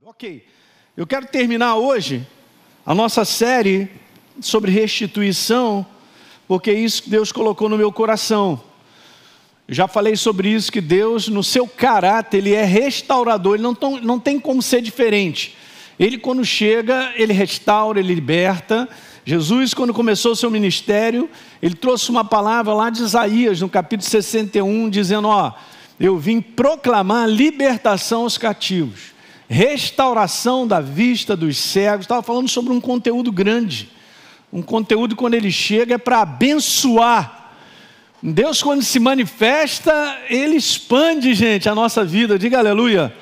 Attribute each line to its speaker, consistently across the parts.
Speaker 1: Ok, eu quero terminar hoje a nossa série sobre restituição, porque é isso que Deus colocou no meu coração. Eu já falei sobre isso, que Deus, no seu caráter, Ele é restaurador, Ele não tem como ser diferente. Ele, quando chega, Ele restaura, Ele liberta. Jesus, quando começou o seu ministério, Ele trouxe uma palavra lá de Isaías, no capítulo 61, dizendo, eu vim proclamar libertação aos cativos, restauração da vista dos cegos. Estava falando sobre um conteúdo grande, um conteúdo, quando Ele chega, é para abençoar. Deus, quando se manifesta, Ele expande, gente, a nossa vida. Diga aleluia.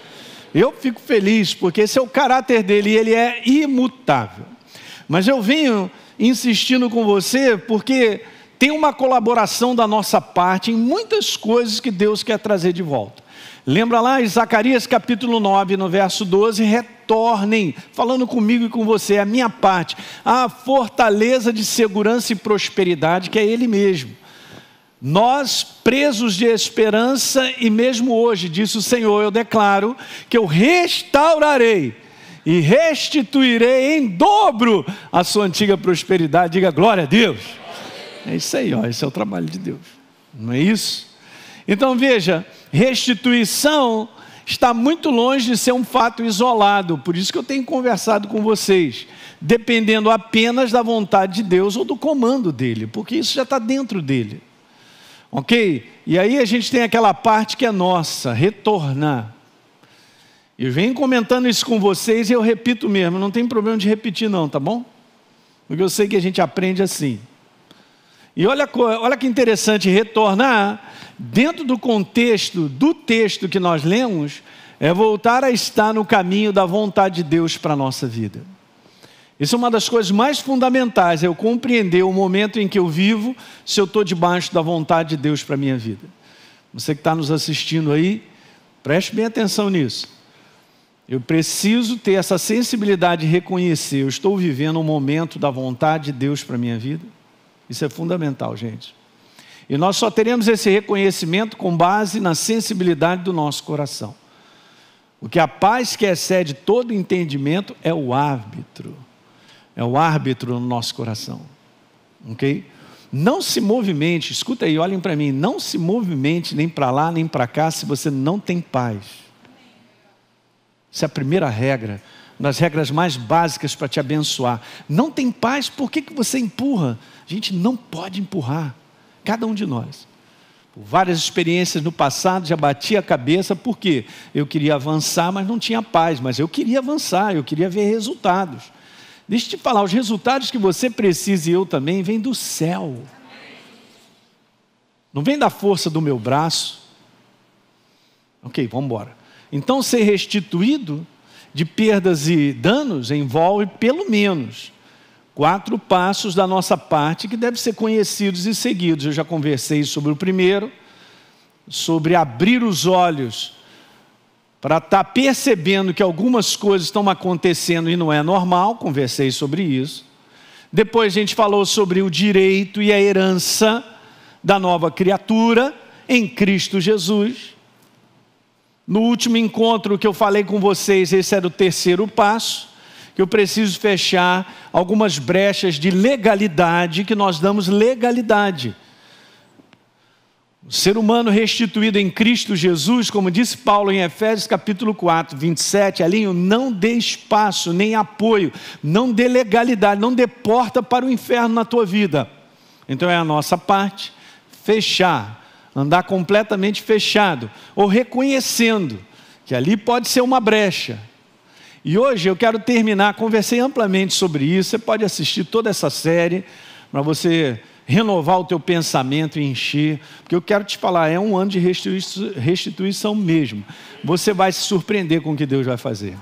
Speaker 1: Eu fico feliz, porque esse é o caráter dEle, e Ele é imutável. Mas eu venho insistindo com você, porque tem uma colaboração da nossa parte em muitas coisas que Deus quer trazer de volta. Lembra lá em Zacarias capítulo 9, no verso 12, retornem, falando comigo e com você, a minha parte, a fortaleza de segurança e prosperidade, que é Ele mesmo. Nós, presos de esperança, e mesmo hoje, disse o Senhor, eu declaro que eu restaurarei e restituirei em dobro a sua antiga prosperidade. Diga glória a Deus. É isso aí, esse é o trabalho de Deus, não é isso? Então veja, restituição está muito longe de ser um fato isolado, por isso que eu tenho conversado com vocês, dependendo apenas da vontade de Deus ou do comando dEle, porque isso já está dentro dEle, ok? E aí a gente tem aquela parte que é nossa, retornar. Eu venho comentando isso com vocês e eu repito mesmo, não tem problema de repetir não, tá bom? Porque eu sei que a gente aprende assim. E olha que interessante, retornar, dentro do contexto do texto que nós lemos, é voltar a estar no caminho da vontade de Deus para a nossa vida. Isso é uma das coisas mais fundamentais, é eu compreender o momento em que eu vivo, se eu estou debaixo da vontade de Deus para a minha vida. Você que está nos assistindo aí, preste bem atenção nisso. Eu preciso ter essa sensibilidade de reconhecer, eu estou vivendo um momento da vontade de Deus para a minha vida. Isso é fundamental, gente. E nós só teremos esse reconhecimento com base na sensibilidade do nosso coração. Porque a paz que excede todo entendimento é o árbitro. É o árbitro no nosso coração. Ok? Não se movimente, escuta aí, olhem para mim, não se movimente nem para lá nem para cá se você não tem paz. Essa é a primeira regra, uma das regras mais básicas para te abençoar. Não tem paz, por que você empurra? A gente não pode empurrar, cada um de nós. Por várias experiências no passado, já bati a cabeça, porque eu queria avançar, mas não tinha paz. Mas eu queria avançar, eu queria ver resultados. Deixa eu te falar, os resultados que você precisa e eu também, vêm do céu. Não vem da força do meu braço. Ok, vamos embora. Então, ser restituído de perdas e danos envolve pelo menos 4 passos da nossa parte que devem ser conhecidos e seguidos. Eu já conversei sobre o primeiro, sobre abrir os olhos para estar percebendo que algumas coisas estão acontecendo e não é normal, conversei sobre isso. Depois a gente falou sobre o direito e a herança da nova criatura em Cristo Jesus. No último encontro que eu falei com vocês, esse era o terceiro passo, que eu preciso fechar algumas brechas de legalidade, que nós damos legalidade. O ser humano restituído em Cristo Jesus, como disse Paulo em Efésios capítulo 4, 27, Alinho, não dê espaço, nem apoio, não dê legalidade, não dê porta para o inferno na tua vida. Então é a nossa parte, fechar. Andar completamente fechado, ou reconhecendo que ali pode ser uma brecha. E hoje eu quero terminar, conversei amplamente sobre isso, você pode assistir toda essa série, para você renovar o teu pensamento e encher, porque eu quero te falar, é um ano de restituição mesmo. Você vai se surpreender com o que Deus vai fazer.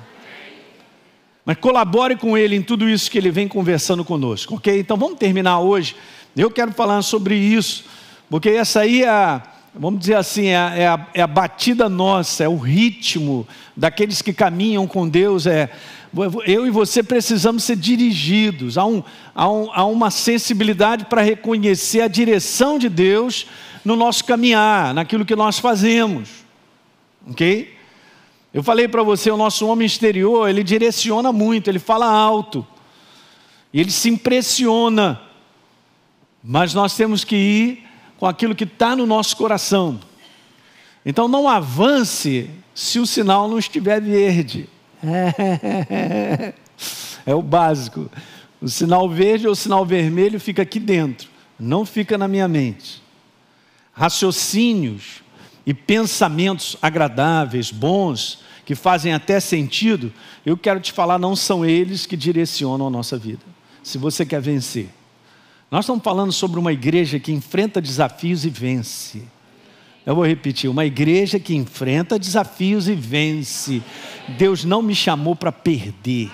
Speaker 1: Mas colabore com Ele em tudo isso que Ele vem conversando conosco, ok? Então vamos terminar hoje, eu quero falar sobre isso, porque essa aí é vamos dizer assim, é a batida nossa, é o ritmo daqueles que caminham com Deus. Eu e você precisamos ser dirigidos, há uma sensibilidade para reconhecer a direção de Deus no nosso caminhar, naquilo que nós fazemos, ok? Eu falei para você, o nosso homem exterior, ele direciona muito, ele fala alto, e ele se impressiona, mas nós temos que ir com aquilo que está no nosso coração. Então não avance se o sinal não estiver verde. É o básico. O sinal verde ou o sinal vermelho fica aqui dentro, não fica na minha mente. Raciocínios e pensamentos agradáveis, bons, que fazem até sentido, eu quero te falar, não são eles que direcionam a nossa vida. Se você quer vencer. Nós estamos falando sobre uma igreja que enfrenta desafios e vence. Eu vou repetir, uma igreja que enfrenta desafios e vence. Deus não me chamou para perder.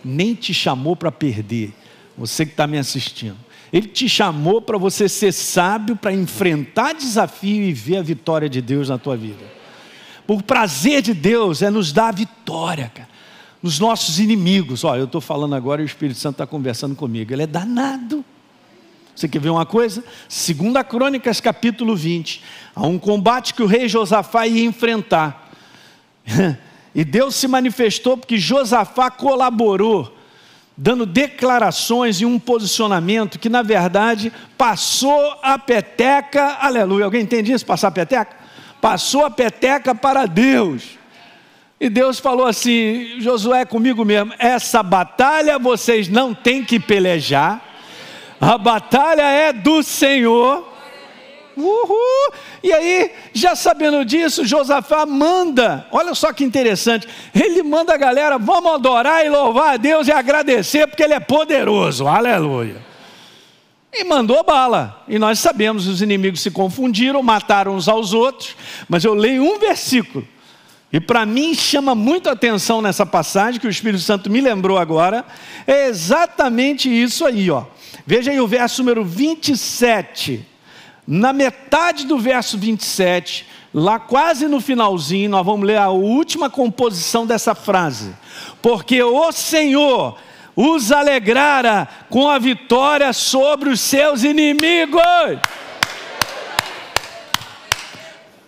Speaker 1: Nem te chamou para perder. Você que está me assistindo. Ele te chamou para você ser sábio, para enfrentar desafio e ver a vitória de Deus na tua vida. O prazer de Deus é nos dar a vitória, cara, nos nossos inimigos. Ó, eu estou falando agora e o Espírito Santo está conversando comigo. Ele é danado. Você quer ver uma coisa? 2 Crônicas capítulo 20. Há um combate que o rei Josafá ia enfrentar. E Deus se manifestou porque Josafá colaborou, dando declarações e um posicionamento que na verdade passou a peteca, aleluia, alguém entende isso? Passar a peteca? Passou a peteca para Deus. E Deus falou assim: Josué, é comigo mesmo, essa batalha vocês não têm que pelejar, a batalha é do Senhor. Uhul. E aí, já sabendo disso, Josafá manda, olha só que interessante, ele manda a galera, vamos adorar e louvar a Deus e agradecer, porque Ele é poderoso, aleluia. E mandou bala, e nós sabemos, os inimigos se confundiram, mataram uns aos outros, mas eu leio um versículo, e para mim chama muito a atenção nessa passagem, que o Espírito Santo me lembrou agora, é exatamente isso aí, ó. Veja aí o verso número 27, na metade do verso 27, lá quase no finalzinho, nós vamos ler a última composição dessa frase. Porque o Senhor os alegrara com a vitória sobre os seus inimigos.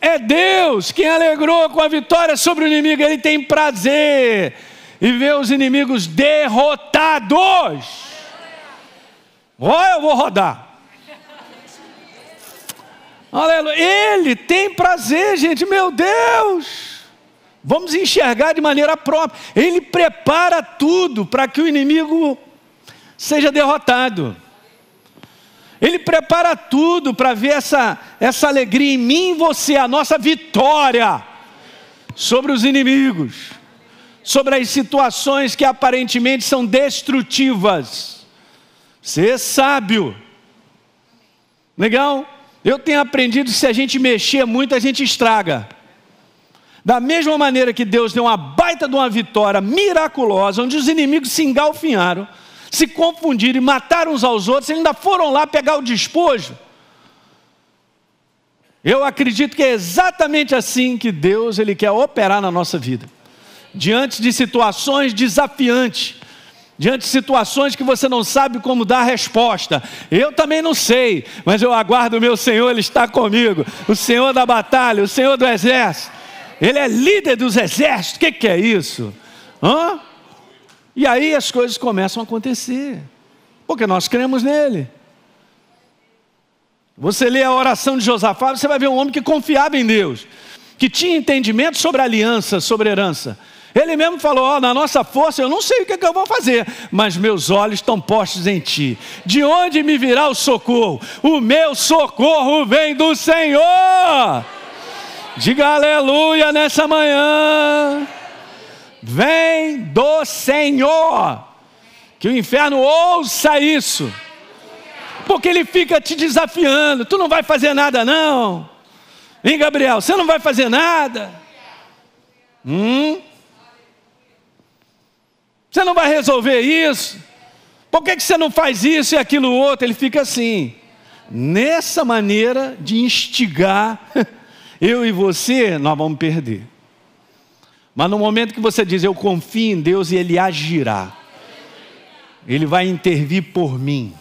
Speaker 1: É Deus quem alegrou com a vitória sobre o inimigo. Ele tem prazer em ver os inimigos derrotados. Olha, eu vou rodar. Aleluia. Ele tem prazer, gente, meu Deus. Vamos enxergar de maneira própria. Ele prepara tudo para que o inimigo seja derrotado. Ele prepara tudo para ver essa alegria em mim e em você, a nossa vitória sobre os inimigos, sobre as situações que aparentemente são destrutivas. Ser sábio. Legal? Eu tenho aprendido que se a gente mexer muito, a gente estraga. Da mesma maneira que Deus deu uma baita de uma vitória miraculosa, onde os inimigos se engalfinharam, se confundiram e mataram uns aos outros, eles ainda foram lá pegar o despojo. Eu acredito que é exatamente assim que Deus Ele quer operar na nossa vida. Diante de situações desafiantes, diante de situações que você não sabe como dar resposta. Eu também não sei, mas eu aguardo o meu Senhor, Ele está comigo. O Senhor da batalha, o Senhor do exército. Ele é líder dos exércitos. O que é isso? Hã? E aí as coisas começam a acontecer, porque nós cremos nele. Você lê a oração de Josafá, você vai ver um homem que confiava em Deus, que tinha entendimento sobre aliança, sobre herança. Ele mesmo falou, na nossa força eu não sei o que eu vou fazer, mas meus olhos estão postos em ti. De onde me virá o socorro? O meu socorro vem do Senhor. Diga aleluia nessa manhã. Vem do Senhor. Que o inferno ouça isso, porque ele fica te desafiando. Tu não vai fazer nada não. Hein, Gabriel, você não vai fazer nada. Você não vai resolver isso? Por que você não faz isso e aquilo outro? Ele fica assim, nessa maneira de instigar. Eu e você, nós vamos perder. Mas no momento que você diz, eu confio em Deus e Ele agirá, Ele vai intervir por mim.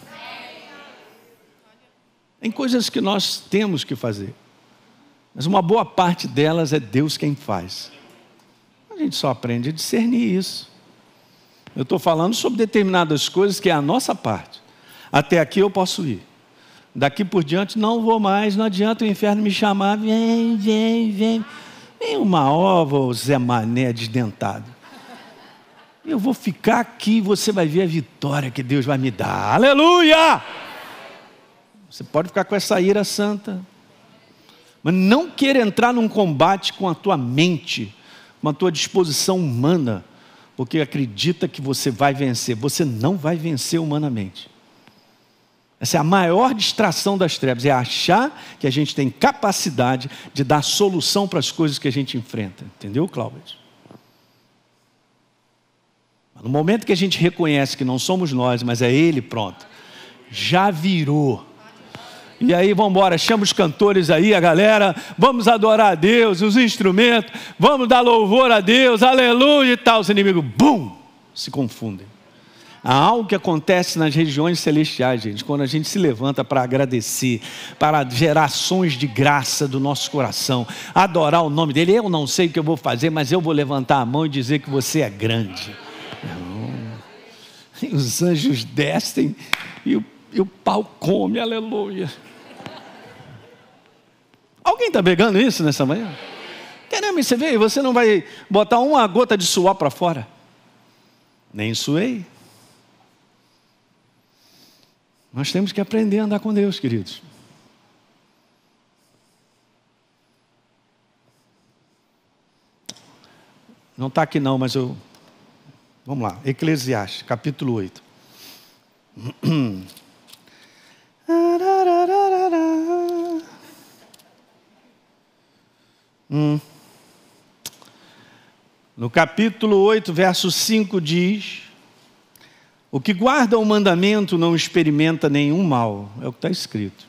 Speaker 1: Tem coisas que nós temos que fazer, mas uma boa parte delas é Deus quem faz. A gente só aprende a discernir isso. Eu estou falando sobre determinadas coisas que é a nossa parte. Até aqui eu posso ir. Daqui por diante não vou mais, não adianta o inferno me chamar, vem. Vem uma ova, ô Zé Mané desdentado. Eu vou ficar aqui e você vai ver a vitória que Deus vai me dar. Aleluia! Você pode ficar com essa ira santa, mas não queira entrar num combate com a tua mente, com a tua disposição humana, porque acredita que você vai vencer. Você não vai vencer humanamente. Essa é a maior distração das trevas, é achar que a gente tem capacidade de dar solução para as coisas que a gente enfrenta. Entendeu, Cláudio? No momento que a gente reconhece que não somos nós, mas é Ele, pronto, já virou. E aí vamos embora, chama os cantores aí, a galera, vamos adorar a Deus, os instrumentos, vamos dar louvor a Deus, aleluia e tal. Os inimigos, bum, se confundem. Há algo que acontece nas regiões celestiais, gente, quando a gente se levanta para agradecer, para gerar ações de graça do nosso coração, adorar o nome dEle. Eu não sei o que eu vou fazer, mas eu vou levantar a mão e dizer que você é grande. E os anjos descem e o pau come, aleluia. Alguém está pegando isso nessa manhã? Caramba, você veio, você não vai botar uma gota de suor para fora? Nem suei. Nós temos que aprender a andar com Deus, queridos. Não está aqui não, mas eu... Vamos lá, Eclesiastes, capítulo 8. No capítulo 8, verso 5 diz: o que guarda o mandamento não experimenta nenhum mal. É o que está escrito.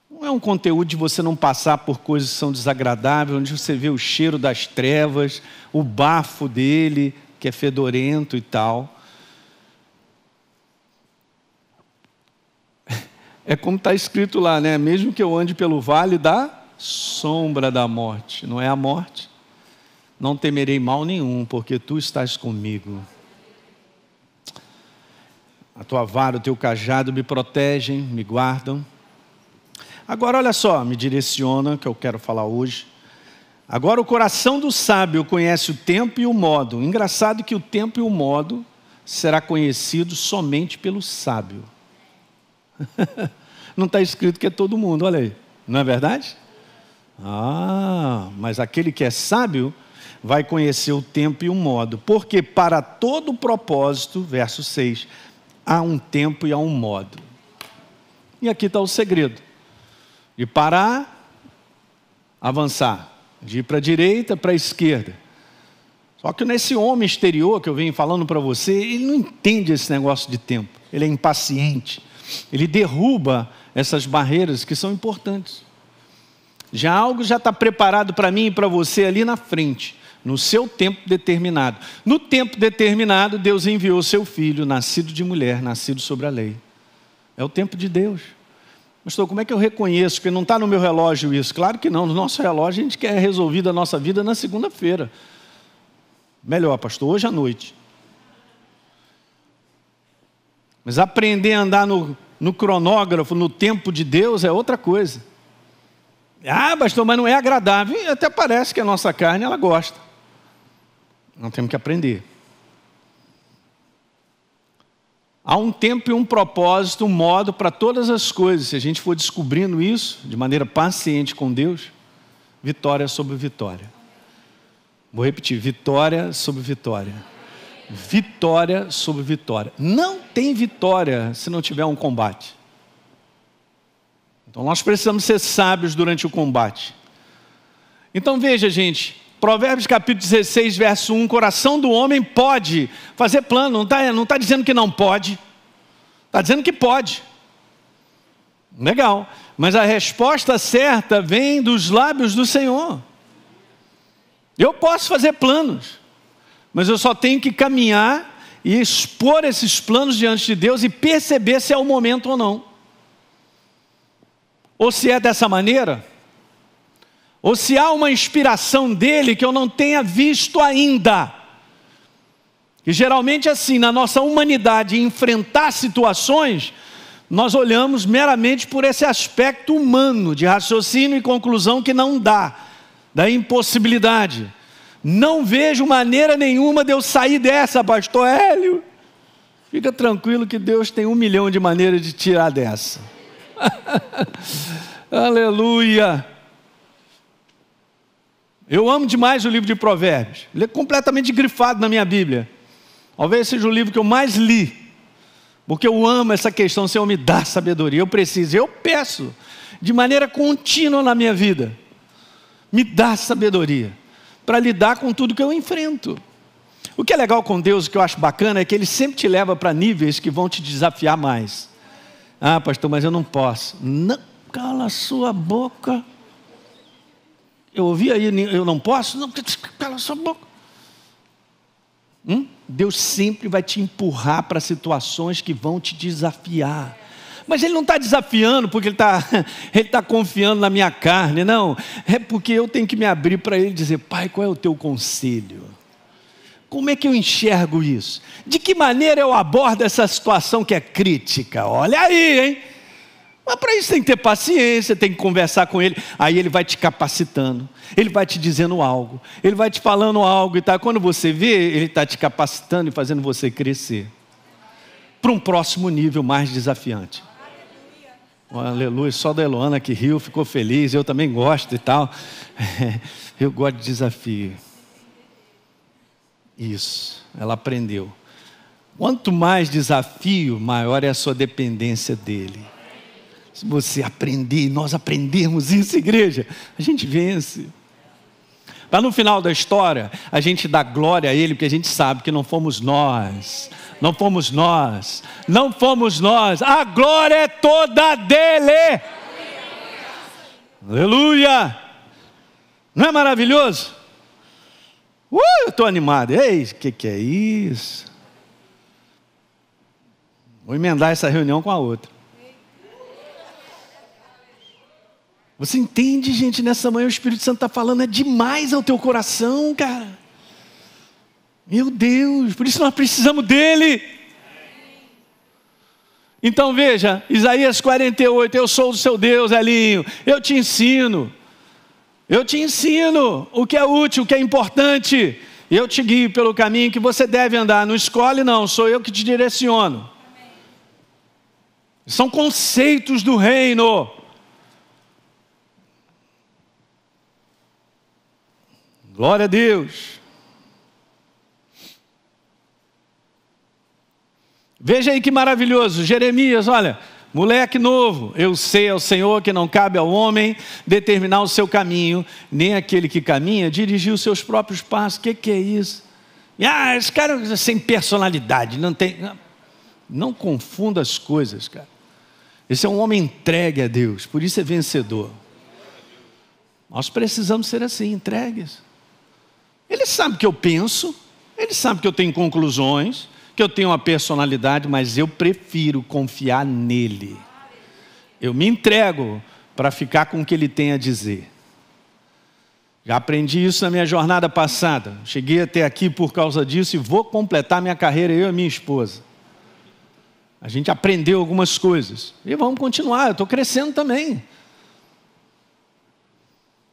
Speaker 1: Não é um conteúdo de você não passar por coisas que são desagradáveis, onde você vê o cheiro das trevas, o bafo dele, que é fedorento e tal. É como está escrito lá, né? Mesmo que eu ande pelo vale da sombra da morte. Não é a morte. Não temerei mal nenhum, porque tu estás comigo. A tua vara, o teu cajado me protegem, me guardam. Agora olha só, me direciona, que eu quero falar hoje. Agora o coração do sábio conhece o tempo e o modo. Engraçado que o tempo e o modo será conhecido somente pelo sábio. Não está escrito que é todo mundo, olha aí. Não é verdade? Mas aquele que é sábio vai conhecer o tempo e o modo. Porque para todo propósito, verso 6, há um tempo e há um modo. E aqui está o segredo. De parar, avançar. De ir para a direita, para a esquerda. Só que nesse homem exterior que eu venho falando para você, ele não entende esse negócio de tempo. Ele é impaciente. Ele derruba essas barreiras que são importantes. Algo já está preparado para mim e para você ali na frente, no seu tempo determinado. No tempo determinado, Deus enviou seu filho, nascido de mulher, nascido sobre a lei. É o tempo de Deus. Pastor, como é que eu reconheço que não está no meu relógio isso? Claro que não, no nosso relógio a gente quer resolver a nossa vida na segunda-feira. Melhor, pastor, hoje à noite. Mas aprender a andar no cronógrafo, no tempo de Deus é outra coisa. Pastor, mas não é agradável. E até parece que a nossa carne, ela gosta. Nós temos que aprender. Há um tempo e um propósito, um modo para todas as coisas. Se a gente for descobrindo isso de maneira paciente com Deus, vitória sobre vitória. Vou repetir, vitória sobre vitória. Vitória sobre vitória. Não tem vitória se não tiver um combate. Então nós precisamos ser sábios durante o combate. Então veja, gente, Provérbios capítulo 16, verso 1, coração do homem pode fazer plano, não está dizendo que não pode, está dizendo que pode. Legal, mas a resposta certa vem dos lábios do Senhor. Eu posso fazer planos, mas eu só tenho que caminhar e expor esses planos diante de Deus e perceber se é o momento ou não. Ou se é dessa maneira, ou se há uma inspiração dele que eu não tenha visto ainda. E geralmente assim, na nossa humanidade, enfrentar situações, nós olhamos meramente por esse aspecto humano, de raciocínio e conclusão que não dá, da impossibilidade. Não vejo maneira nenhuma de eu sair dessa, pastor Hélio. Fica tranquilo que Deus tem 1 milhão de maneiras de tirar dessa. Aleluia. Eu amo demais o livro de Provérbios. Ele é completamente grifado na minha Bíblia. Talvez seja o livro que eu mais li, porque eu amo essa questão, Senhor, me dá sabedoria, eu preciso, eu peço, de maneira contínua na minha vida, me dá sabedoria, para lidar com tudo que eu enfrento. O que é legal com Deus, o que eu acho bacana, é que Ele sempre te leva para níveis que vão te desafiar mais. Ah, pastor, mas eu não posso. Não, cala a sua boca. Eu ouvi aí, eu não posso? Não, cala a sua boca. Deus sempre vai te empurrar para situações que vão te desafiar. Mas Ele não está desafiando porque Ele está confiando na minha carne, não. É porque eu tenho que me abrir para Ele e dizer, Pai, qual é o teu conselho? Como é que eu enxergo isso? De que maneira eu abordo essa situação que é crítica? Olha aí, hein? Mas para isso tem que ter paciência, tem que conversar com Ele. Aí Ele vai te capacitando, Ele vai te dizendo algo, Ele vai te falando algo e tal. Quando você vê, Ele está te capacitando e fazendo você crescer para um próximo nível mais desafiante. Aleluia, só da Eloana que riu, ficou feliz, eu também gosto e tal. Eu gosto de desafio. Isso, ela aprendeu. Quanto mais desafio, maior é a sua dependência dEle. Se você aprender, nós aprendemos isso, igreja, a gente vence. Para no final da história, a gente dá glória a Ele, porque a gente sabe que não fomos nós. Não fomos nós. Não fomos nós. A glória é toda dEle. Aleluia. Não é maravilhoso? Eu estou animado. Ei, o que é isso? Vou emendar essa reunião com a outra. Você entende, gente? Nessa manhã o Espírito Santo está falando, é demais ao teu coração, cara. Meu Deus, por isso nós precisamos dEle. Então veja, Isaías 48, eu sou o seu Deus, Elinho, eu te ensino o que é útil, o que é importante, eu te guio pelo caminho que você deve andar, não escolhe não, sou eu que te direciono. São conceitos do reino. Glória a Deus. Veja aí que maravilhoso, Jeremias, olha, moleque novo, eu sei ao Senhor que não cabe ao homem determinar o seu caminho, nem aquele que caminha dirigir os seus próprios passos. O que é isso? Esse cara é sem personalidade, não confunda as coisas, cara. Esse é um homem entregue a Deus, por isso é vencedor. Nós precisamos ser assim, entregues. Ele sabe que eu penso, ele sabe que eu tenho conclusões, que eu tenho uma personalidade, mas eu prefiro confiar nele. Eu me entrego para ficar com o que ele tem a dizer. Já aprendi isso na minha jornada passada. Cheguei até aqui por causa disso e vou completar minha carreira, eu e minha esposa. A gente aprendeu algumas coisas e vamos continuar, eu estou crescendo também.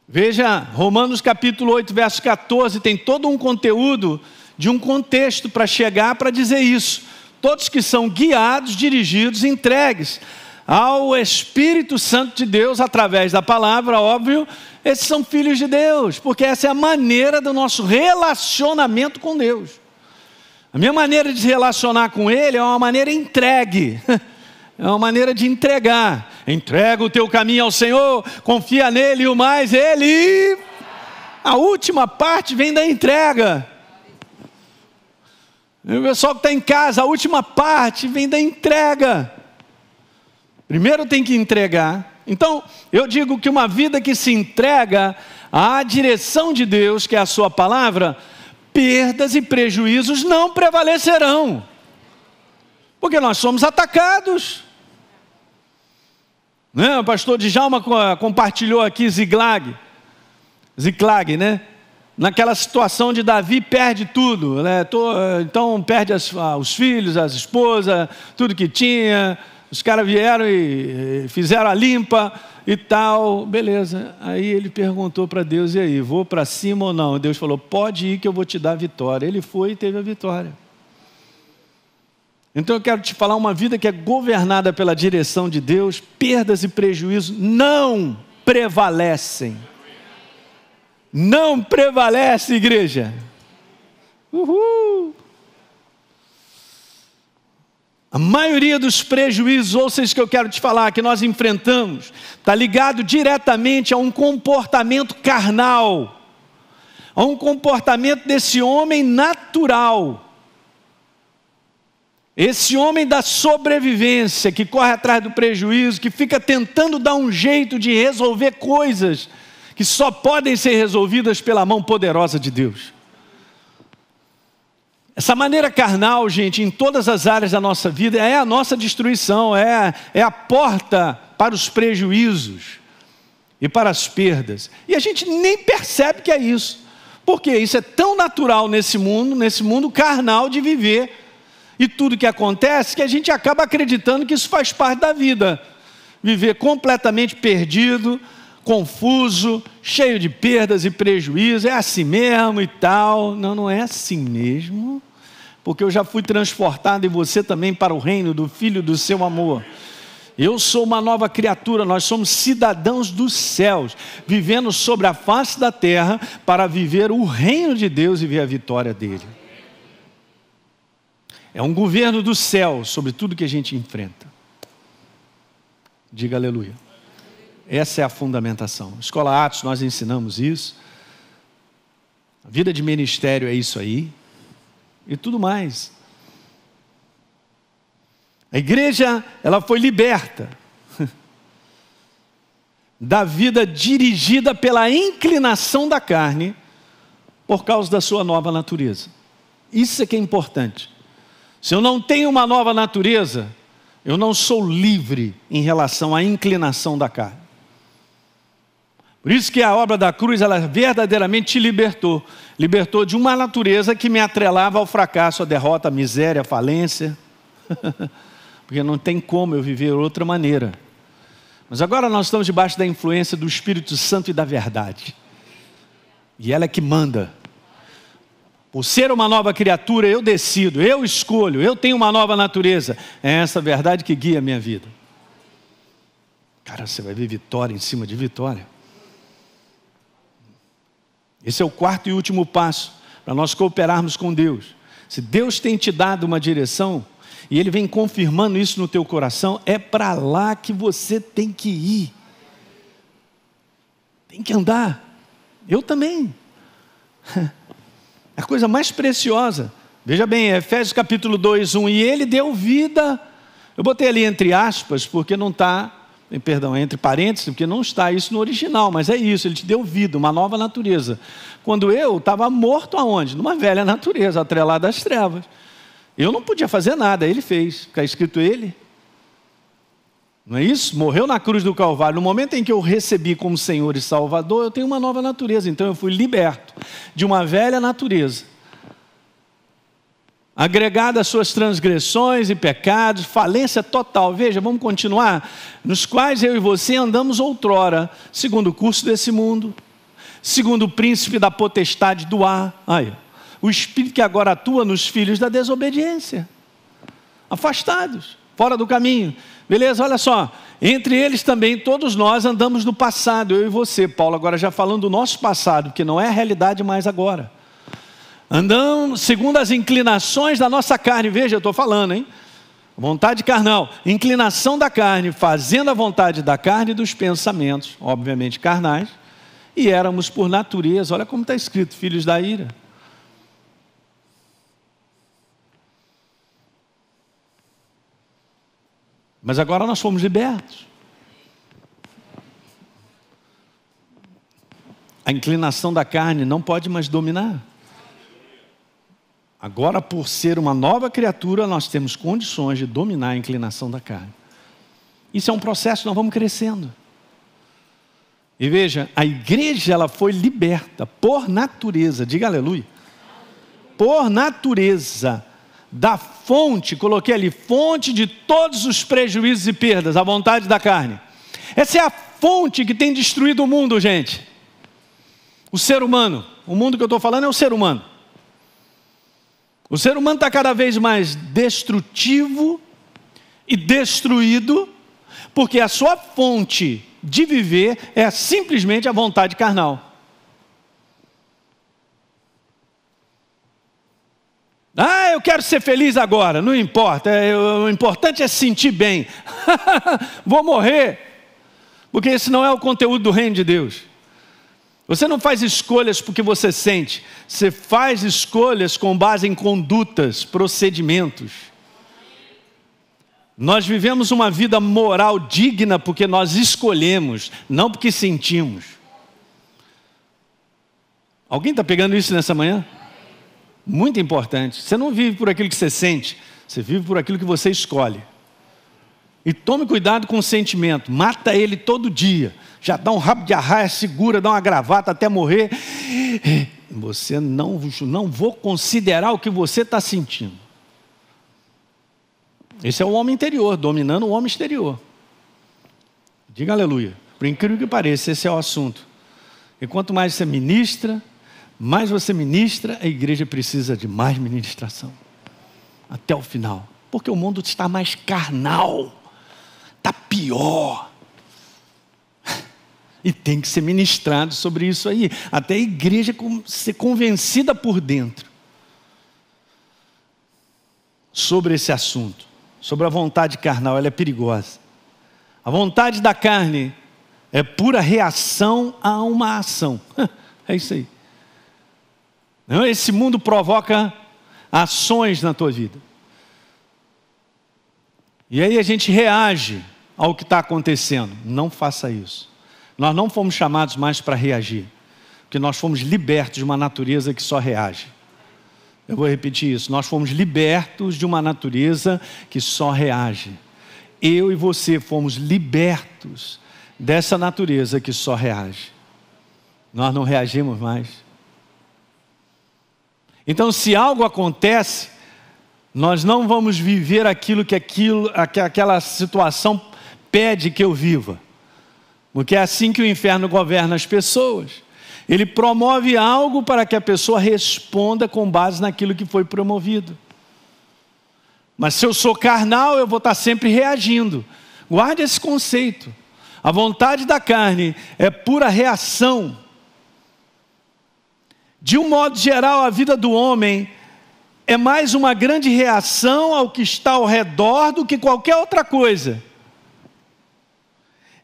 Speaker 1: Veja, Romanos capítulo 8, verso 14, tem todo um conteúdo de um contexto para chegar para dizer isso. Todos que são guiados, dirigidos, entregues ao Espírito Santo de Deus, através da palavra, óbvio, esses são filhos de Deus, porque essa é a maneira do nosso relacionamento com Deus. A minha maneira de se relacionar com Ele é uma maneira entregue, é uma maneira de entregar. Entrega o teu caminho ao Senhor, confia nele e o mais Ele. A última parte vem da entrega. O pessoal que está em casa, a última parte vem da entrega. Primeiro tem que entregar. Então, eu digo que uma vida que se entrega à direção de Deus, que é a sua palavra, perdas e prejuízos não prevalecerão. Porque nós somos atacados. O pastor Djalma compartilhou aqui Ziklag. Ziclag, né? Naquela situação de Davi perde tudo, né? Então perde os filhos, as esposas, tudo que tinha. Os caras vieram e fizeram a limpa e tal, beleza. Aí ele perguntou para Deus, e aí, vou para cima ou não? Deus falou, pode ir que eu vou te dar a vitória. Ele foi e teve a vitória. Então eu quero te falar, uma vida que é governada pela direção de Deus, perdas e prejuízos não prevalecem. Não prevalece, igreja. Uhul. A maioria dos prejuízos, ouça isso que eu quero te falar, que nós enfrentamos, está ligado diretamente a um comportamento carnal, a um comportamento desse homem natural. Esse homem da sobrevivência, que corre atrás do prejuízo, que fica tentando dar um jeito de resolver coisas que só podem ser resolvidas pela mão poderosa de Deus. Essa maneira carnal, gente, em todas as áreas da nossa vida, é a nossa destruição, é a porta para os prejuízos e para as perdas. E a gente nem percebe que é isso, porque isso é tão natural nesse mundo carnal de viver, e tudo que acontece, que a gente acaba acreditando que isso faz parte da vida. Viver completamente perdido, confuso, cheio de perdas e prejuízos, é assim mesmo e tal. Não, não é assim mesmo, porque eu já fui transportado, e você também, para o reino do Filho do seu amor. Eu sou uma nova criatura, nós somos cidadãos dos céus, vivendo sobre a face da terra, para viver o reino de Deus e ver a vitória dele. É um governo do céu sobre tudo que a gente enfrenta. Diga aleluia. Essa é a fundamentação. Escola Atos, nós ensinamos isso. A vida de ministério é isso aí. E tudo mais. A igreja, ela foi liberta da vida dirigida pela inclinação da carne, por causa da sua nova natureza. Isso é que é importante. Se eu não tenho uma nova natureza, eu não sou livre em relação à inclinação da carne. Por isso que a obra da cruz, ela verdadeiramente te libertou. Libertou de uma natureza que me atrelava ao fracasso, à derrota, à miséria, à falência. Porque não tem como eu viver de outra maneira. Mas agora nós estamos debaixo da influência do Espírito Santo e da verdade. E ela é que manda. Por ser uma nova criatura, eu decido, eu escolho, eu tenho uma nova natureza. É essa verdade que guia a minha vida. Cara, você vai ver vitória em cima de vitória. Esse é o quarto e último passo para nós cooperarmos com Deus. Se Deus tem te dado uma direção e Ele vem confirmando isso no teu coração, é para lá que você tem que ir. Tem que andar. Eu também. É a coisa mais preciosa. Veja bem, Efésios capítulo 2, 1. E Ele deu vida. Eu botei ali entre aspas, porque não está, perdão, entre parênteses, porque não está isso no original, mas é isso, Ele te deu vida, uma nova natureza. Quando eu estava morto aonde? Numa velha natureza, atrelada às trevas. Eu não podia fazer nada, Ele fez. Está escrito Ele. Não é isso? Morreu na cruz do Calvário. No momento em que eu recebi como Senhor e Salvador, eu tenho uma nova natureza. Então eu fui liberto de uma velha natureza, agregada às suas transgressões e pecados, falência total. Veja, vamos continuar. Nos quais eu e você andamos outrora, segundo o curso desse mundo, segundo o príncipe da potestade do ar. Aí, o espírito que agora atua nos filhos da desobediência, afastados, fora do caminho. Beleza, olha só, entre eles também todos nós andamos no passado, eu e você, Paulo, agora já falando do nosso passado, que não é a realidade mais agora. Andamos segundo as inclinações da nossa carne, veja, eu estou falando, hein? Vontade carnal, inclinação da carne, fazendo a vontade da carne e dos pensamentos, obviamente carnais, e éramos por natureza, olha como está escrito, filhos da ira. Mas agora nós fomos libertos. A inclinação da carne não pode mais dominar. Agora, por ser uma nova criatura, nós temos condições de dominar a inclinação da carne. Isso é um processo, nós vamos crescendo. E veja, a igreja ela foi liberta por natureza, diga aleluia. Por natureza, da fonte, coloquei ali, fonte de todos os prejuízos e perdas, a vontade da carne. Essa é a fonte que tem destruído o mundo, gente. O ser humano, o mundo que eu estou falando é o ser humano. O ser humano está cada vez mais destrutivo e destruído, porque a sua fonte de viver é simplesmente a vontade carnal. Ah, eu quero ser feliz agora, não importa, o importante é se sentir bem. Vou morrer, porque esse não é o conteúdo do reino de Deus. Você não faz escolhas porque você sente, você faz escolhas com base em condutas, procedimentos. Nós vivemos uma vida moral digna porque nós escolhemos, não porque sentimos. Alguém está pegando isso nessa manhã? Muito importante. Você não vive por aquilo que você sente, você vive por aquilo que você escolhe. E tome cuidado com o sentimento, mata ele todo dia. Já dá um rabo de arraia, segura, dá uma gravata até morrer. Você não vou considerar o que você está sentindo. Esse é o homem interior, dominando o homem exterior. Diga aleluia. Por incrível que pareça, esse é o assunto. E quanto mais você ministra, mais você ministra, a igreja precisa de mais ministração. Até o final. Porque o mundo está mais carnal. Está pior. E tem que ser ministrado sobre isso aí. Até a igreja ser convencida por dentro. Sobre esse assunto. Sobre a vontade carnal, ela é perigosa. A vontade da carne é pura reação a uma ação. É isso aí. Esse mundo provoca ações na tua vida. E aí a gente reage ao que está acontecendo. Não faça isso. Nós não fomos chamados mais para reagir. Porque nós fomos libertos de uma natureza que só reage. Eu vou repetir isso. Nós fomos libertos de uma natureza que só reage. Eu e você fomos libertos dessa natureza que só reage. Nós não reagimos mais. Então, se algo acontece, nós não vamos viver aquilo que aquela situação pede que eu viva. Porque é assim que o inferno governa as pessoas. Ele promove algo para que a pessoa responda com base naquilo que foi promovido. Mas se eu sou carnal, eu vou estar sempre reagindo. Guarde esse conceito. A vontade da carne é pura reação. De um modo geral, a vida do homem é mais uma grande reação ao que está ao redor do que qualquer outra coisa.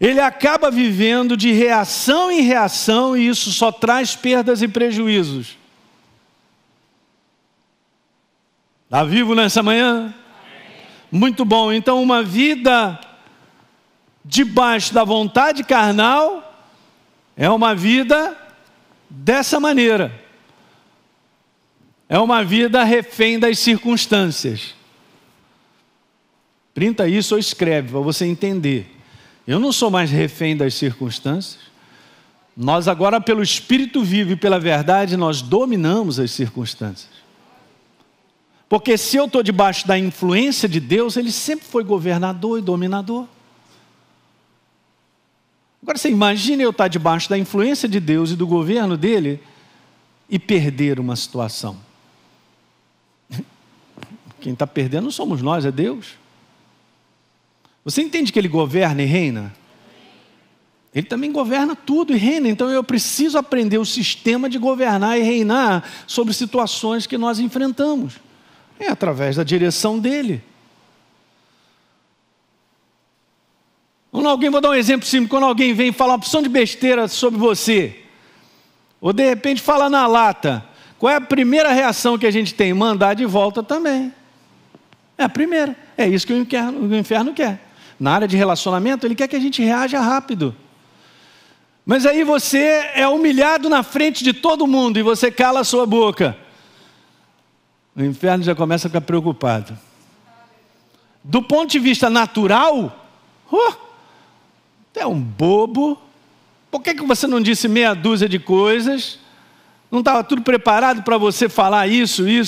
Speaker 1: Ele acaba vivendo de reação em reação e isso só traz perdas e prejuízos. Está vivo nessa manhã? Muito bom. Então, uma vida debaixo da vontade carnal é uma vida dessa maneira. É uma vida refém das circunstâncias. Printa isso ou escreve para você entender. Eu não sou mais refém das circunstâncias. Nós agora, pelo Espírito vivo e pela verdade, nós dominamos as circunstâncias. Porque se eu estou debaixo da influência de Deus, Ele sempre foi governador e dominador. Agora você imagina eu estar debaixo da influência de Deus e do governo dEle e perder uma situação. Quem está perdendo não somos nós, é Deus. Você entende que Ele governa e reina? Ele também governa tudo e reina. Então eu preciso aprender o sistema de governar e reinar sobre situações que nós enfrentamos. É através da direção dEle. Vou dar um exemplo simples. Quando alguém vem falar uma opção de besteira sobre você, ou de repente fala na lata, qual é a primeira reação que a gente tem? Mandar de volta também. É a primeira. É isso que o inferno quer. Na área de relacionamento, ele quer que a gente reaja rápido. Mas aí você é humilhado na frente de todo mundo e você cala a sua boca. O inferno já começa a ficar preocupado. Do ponto de vista natural, é um bobo, Por que você não disse meia dúzia de coisas? Não estava tudo preparado para você falar isso e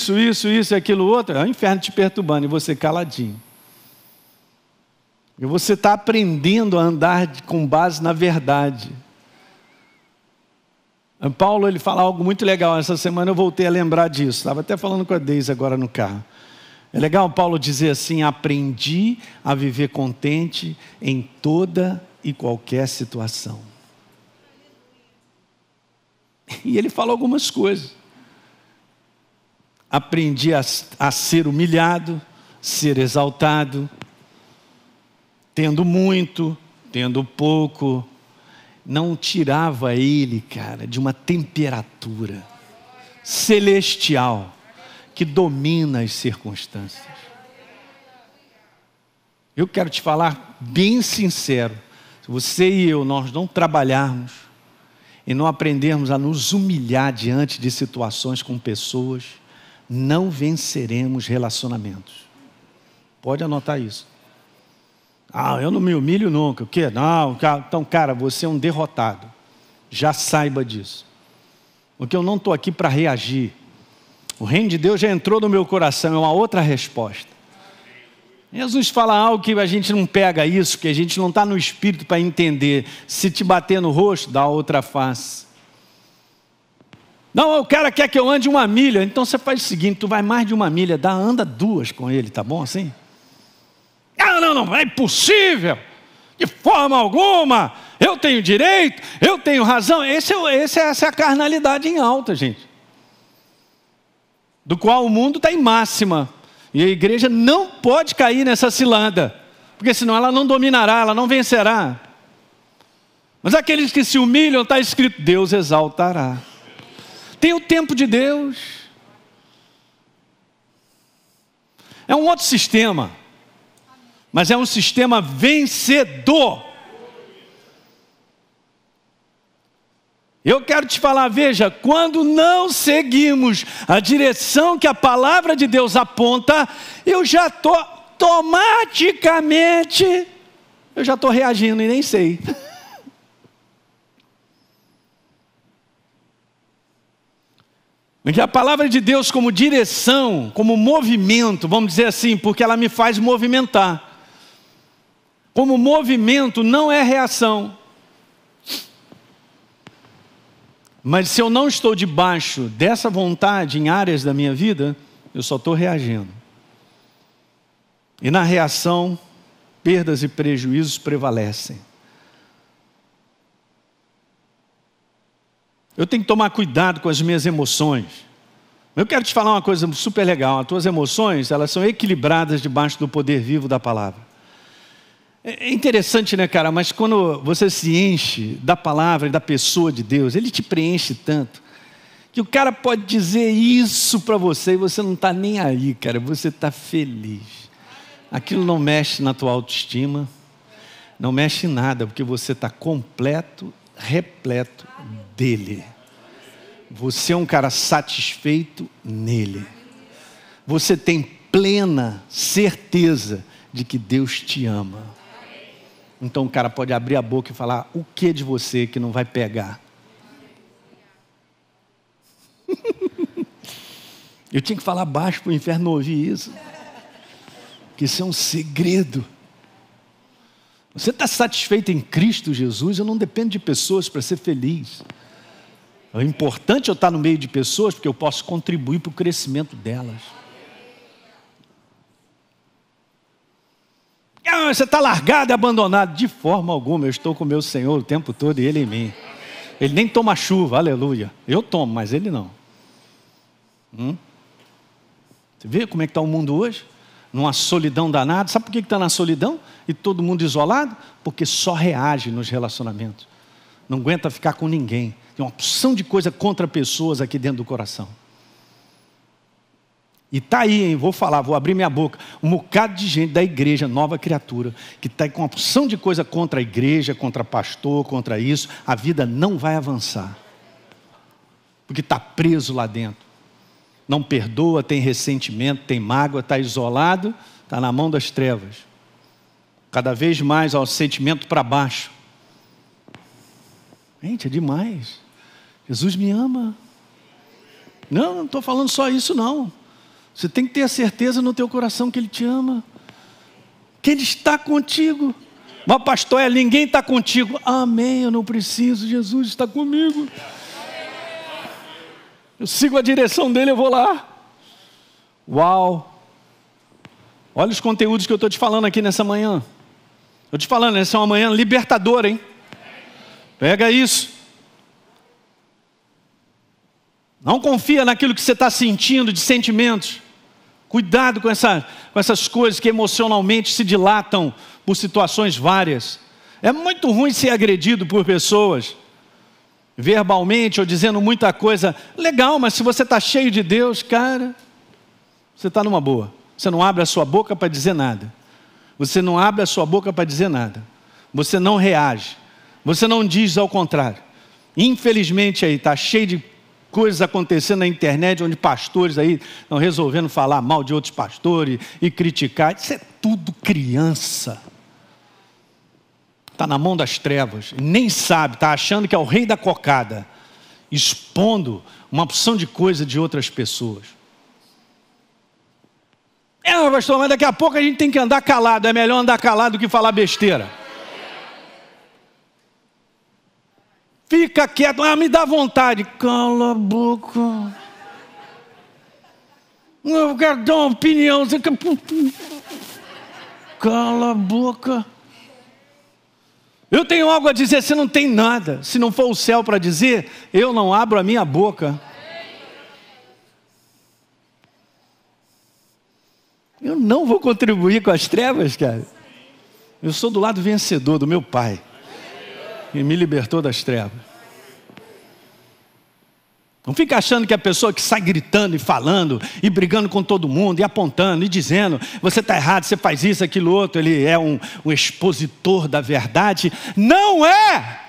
Speaker 1: aquilo outro? É o inferno te perturbando e você caladinho. E você está aprendendo a andar com base na verdade. Paulo, ele fala algo muito legal. Essa semana eu voltei a lembrar disso. Estava até falando com a Deise agora no carro. É legal Paulo dizer assim: aprendi a viver contente em toda e qualquer situação. E ele fala algumas coisas. Aprendi a ser humilhado, ser exaltado, tendo muito, tendo pouco. Não tirava ele, cara, de uma temperatura celestial que domina as circunstâncias. Eu quero te falar bem sincero, se você e eu, nós não trabalharmos e não aprendermos a nos humilhar diante de situações com pessoas, não venceremos relacionamentos. Pode anotar isso. Eu não me humilho nunca. O quê? Não, então, cara, você é um derrotado. Já saiba disso. Porque eu não estou aqui para reagir. O reino de Deus já entrou no meu coração, é uma outra resposta. Jesus fala algo que a gente não pega isso, que a gente não está no espírito para entender. Se te bater no rosto, dá outra face. Não, o cara quer que eu ande 1 milha. Então você faz o seguinte, tu vai mais de 1 milha, anda 2 com ele, tá bom assim? Não, é impossível, de forma alguma, eu tenho direito, eu tenho razão. Essa é a carnalidade em alta, gente, do qual o mundo está em máxima, e a igreja não pode cair nessa cilada, porque senão ela não dominará, ela não vencerá. Mas aqueles que se humilham, está escrito, Deus exaltará. Tem o tempo de Deus, é um outro sistema, mas é um sistema vencedor. Eu quero te falar, veja, quando não seguimos a direção que a palavra de Deus aponta, eu já estou automaticamente, reagindo e nem sei. Porque a palavra de Deus como direção, como movimento, vamos dizer assim, porque ela me faz movimentar. Como movimento não é reação. Mas se eu não estou debaixo dessa vontade em áreas da minha vida, eu só estou reagindo. E na reação, perdas e prejuízos prevalecem. Eu tenho que tomar cuidado com as minhas emoções. Eu quero te falar uma coisa super legal. As tuas emoções, elas são equilibradas debaixo do poder vivo da palavra. É interessante, né, cara? Mas quando você se enche da palavra e da pessoa de Deus, Ele te preenche tanto, que o cara pode dizer isso para você e você não está nem aí, cara. Você está feliz. Aquilo não mexe na tua autoestima, não mexe em nada, porque você está completo, repleto dEle. Você é um cara satisfeito nele. Você tem plena certeza de que Deus te ama. Então o cara pode abrir a boca e falar o que de você que não vai pegar. Eu tinha que falar baixo para o inferno ouvir isso. Porque isso é um segredo. Você está satisfeito em Cristo Jesus? Eu não dependo de pessoas para ser feliz. É importante eu estar no meio de pessoas porque eu posso contribuir para o crescimento delas. Você está largado e abandonado. De forma alguma, eu estou com o meu Senhor o tempo todo e Ele em mim. Ele nem toma chuva, aleluia. Eu tomo, mas Ele não. Você vê como é que está o mundo hoje? Numa solidão danada. Sabe por que está na solidão? E todo mundo isolado? Porque só reage nos relacionamentos. Não aguenta ficar com ninguém. Tem uma porção de coisa contra pessoas aqui dentro do coração. E está aí, hein? Vou abrir minha boca. Um bocado de gente da igreja, nova criatura, que está com uma porção de coisa contra a igreja, contra pastor, contra isso. A vida não vai avançar. Porque está preso lá dentro. Não perdoa, tem ressentimento, tem mágoa, está isolado, está na mão das trevas. Cada vez mais o sentimento para baixo. Gente, é demais. Jesus me ama. Não estou falando só isso não. Você tem que ter a certeza no teu coração que Ele te ama. Que Ele está contigo. Mas pastor, ninguém está contigo. Amém, eu não preciso, Jesus está comigo. Eu sigo a direção dele, eu vou lá. Uau! Olha os conteúdos que eu estou te falando aqui nessa manhã. Estou te falando, essa é uma manhã libertadora, hein? Pega isso. Não confia naquilo que você está sentindo de sentimentos. Cuidado com essas coisas que emocionalmente se dilatam por situações várias. É muito ruim ser agredido por pessoas, verbalmente ou dizendo muita coisa. Legal, mas se você está cheio de Deus, cara, você está numa boa. Você não abre a sua boca para dizer nada. Você não abre a sua boca para dizer nada. Você não reage. Você não diz ao contrário. Infelizmente aí está cheio de coisas acontecendo na internet, onde pastores aí estão resolvendo falar mal de outros pastores e criticar. Isso é tudo criança. Está na mão das trevas. E nem sabe, está achando que é o rei da cocada, expondo uma porção de coisa de outras pessoas. Pastor, mas daqui a pouco a gente tem que andar calado. É melhor andar calado do que falar besteira. Fica quieto, me dá vontade. Cala a boca. Eu quero dar uma opinião. Cala a boca. Eu tenho algo a dizer, você não tem nada. Se não for o céu para dizer, eu não abro a minha boca. Eu não vou contribuir com as trevas, cara. Eu sou do lado vencedor do meu Pai, que me libertou das trevas. Não fica achando que a pessoa que sai gritando e falando, e brigando com todo mundo, e apontando, e dizendo, você está errado, você faz isso, aquilo, outro, ele é um expositor da verdade. Não é!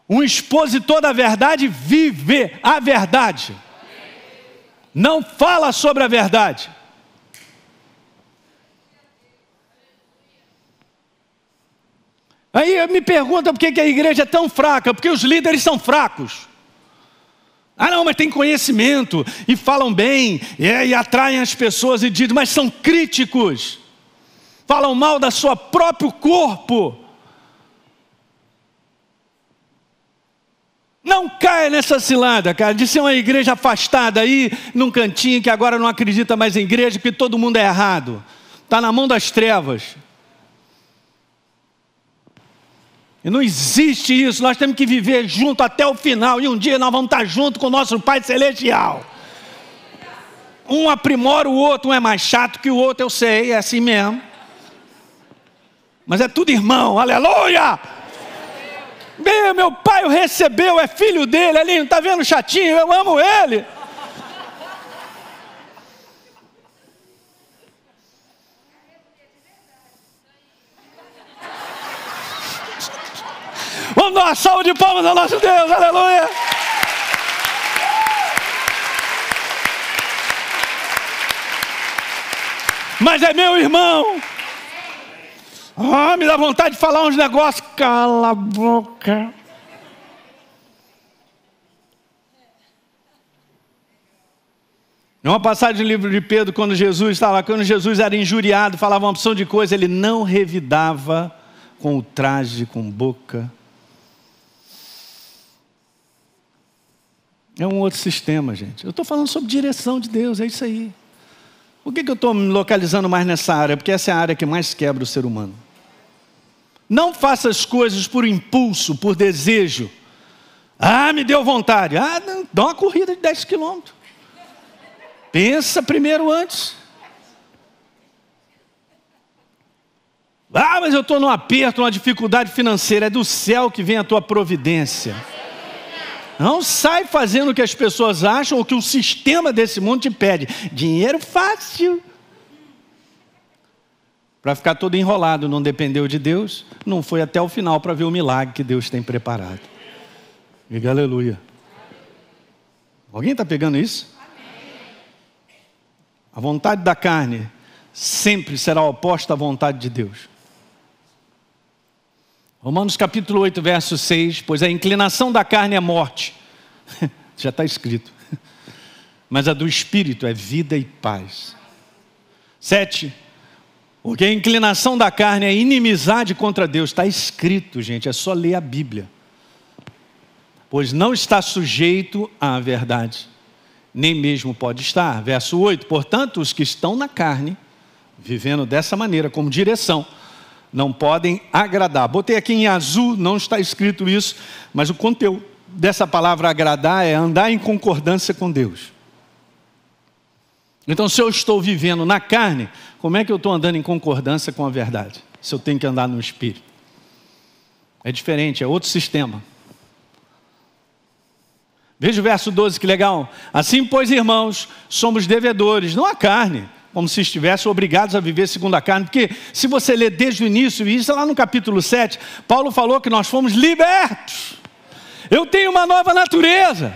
Speaker 1: Um expositor da verdade vive a verdade. Não fala sobre a verdade. Aí me pergunta por que a igreja é tão fraca. Porque os líderes são fracos. Não, mas tem conhecimento e falam bem e atraem as pessoas e dizem, mas são críticos. Falam mal da sua próprio corpo. Não caia nessa cilada, cara, de ser uma igreja afastada aí, num cantinho que agora não acredita mais em igreja, que todo mundo é errado. Está na mão das trevas. E não existe isso, nós temos que viver junto até o final. E um dia nós vamos estar junto com o nosso Pai Celestial. Um aprimora o outro, um é mais chato que o outro, eu sei, é assim mesmo. Mas é tudo irmão, aleluia! Meu pai o recebeu, é filho dele ali, não está vendo chatinho? Eu amo ele. Vamos dar uma salva de palmas ao nosso Deus, aleluia. Mas é meu irmão. Me dá vontade de falar uns negócios. Cala a boca. É uma passagem do livro de Pedro, quando Jesus era injuriado, falava uma opção de coisa, ele não revidava com ultraje, com boca. É um outro sistema, gente. Eu estou falando sobre direção de Deus, é isso aí. Por que eu estou me localizando mais nessa área? Porque essa é a área que mais quebra o ser humano. Não faça as coisas por impulso, por desejo. Me deu vontade. Dá uma corrida de 10 quilômetros. Pensa primeiro antes. Mas eu estou num aperto, numa dificuldade financeira. É do céu que vem a tua providência. Não sai fazendo o que as pessoas acham ou que o sistema desse mundo te pede. Dinheiro fácil. Para ficar todo enrolado, não dependeu de Deus, não foi até o final para ver o milagre que Deus tem preparado. Diga aleluia. Alguém está pegando isso? A vontade da carne sempre será oposta à vontade de Deus. Romanos capítulo 8, verso 6, pois a inclinação da carne é morte. Já está escrito. Mas a do Espírito é vida e paz. 7, porque a inclinação da carne é inimizade contra Deus. Está escrito, gente, é só ler a Bíblia. Pois não está sujeito à verdade, nem mesmo pode estar. Verso 8, portanto, os que estão na carne, vivendo dessa maneira, como direção, não podem agradar. Botei aqui em azul, não está escrito isso, mas o conteúdo dessa palavra agradar é andar em concordância com Deus. Então, se eu estou vivendo na carne, como é que eu estou andando em concordância com a verdade? Se eu tenho que andar no Espírito. É diferente, é outro sistema. Veja o verso 12, que legal. Assim, pois, irmãos, somos devedores, não à carne, como se estivéssemos obrigados a viver segundo a carne. Porque se você ler desde o início, e isso lá no capítulo 7, Paulo falou que nós fomos libertos. Eu tenho uma nova natureza.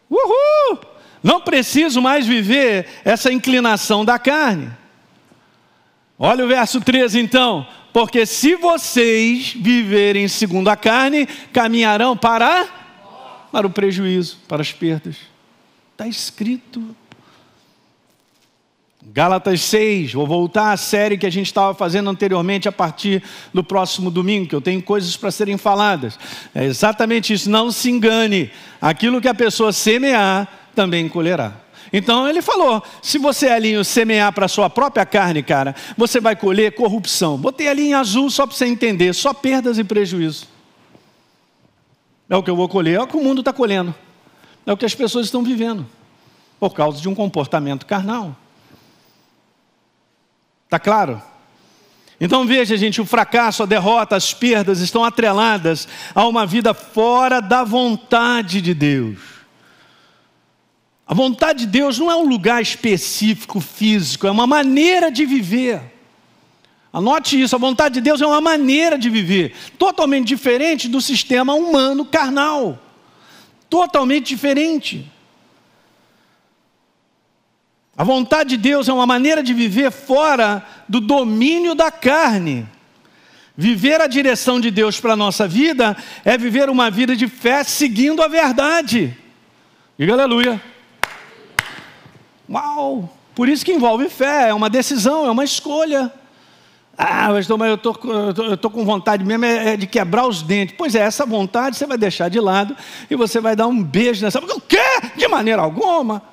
Speaker 1: Uhul! Não preciso mais viver essa inclinação da carne. Olha o verso 13 então. Porque se vocês viverem segundo a carne, caminharão para o prejuízo, para as perdas. Está escrito. Gálatas 6, vou voltar à série que a gente estava fazendo anteriormente a partir do próximo domingo, que eu tenho coisas para serem faladas. É exatamente isso, não se engane. Aquilo que a pessoa semear, também colherá. Então ele falou, se você, Elinho, semear para a sua própria carne, cara, você vai colher corrupção. Botei ali em azul só para você entender, só perdas e prejuízo. É o que eu vou colher, é o que o mundo está colhendo. É o que as pessoas estão vivendo, por causa de um comportamento carnal. Está claro? Então veja, gente, o fracasso, a derrota, as perdas estão atreladas a uma vida fora da vontade de Deus. A vontade de Deus não é um lugar específico, físico, é uma maneira de viver. Anote isso, a vontade de Deus é uma maneira de viver, totalmente diferente do sistema humano carnal. Totalmente diferente. A vontade de Deus é uma maneira de viver fora do domínio da carne. Viver a direção de Deus para a nossa vida é viver uma vida de fé seguindo a verdade. Diga aleluia. Uau! Por isso que envolve fé, é uma decisão, é uma escolha. Mas eu estou com vontade mesmo de quebrar os dentes. Pois é, essa vontade você vai deixar de lado e você vai dar um beijo nessa. O quê? De maneira alguma.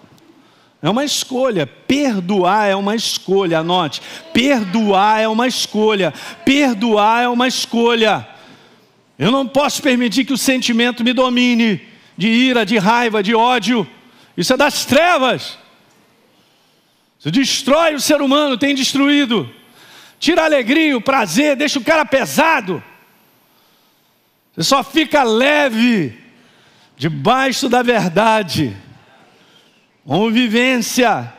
Speaker 1: É uma escolha. Perdoar é uma escolha, anote. Perdoar é uma escolha. Perdoar é uma escolha. Eu não posso permitir que o sentimento me domine, de ira, de raiva, de ódio. Isso é das trevas. Isso destrói o ser humano, tem destruído. Tira a alegria, o prazer, deixa o cara pesado. Você só fica leve debaixo da verdade. Convivência.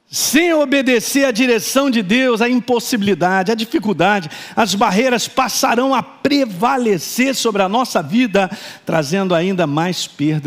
Speaker 1: Sem obedecer à direção de Deus, a impossibilidade, a dificuldade, as barreiras passarão a prevalecer sobre a nossa vida, trazendo ainda mais perda.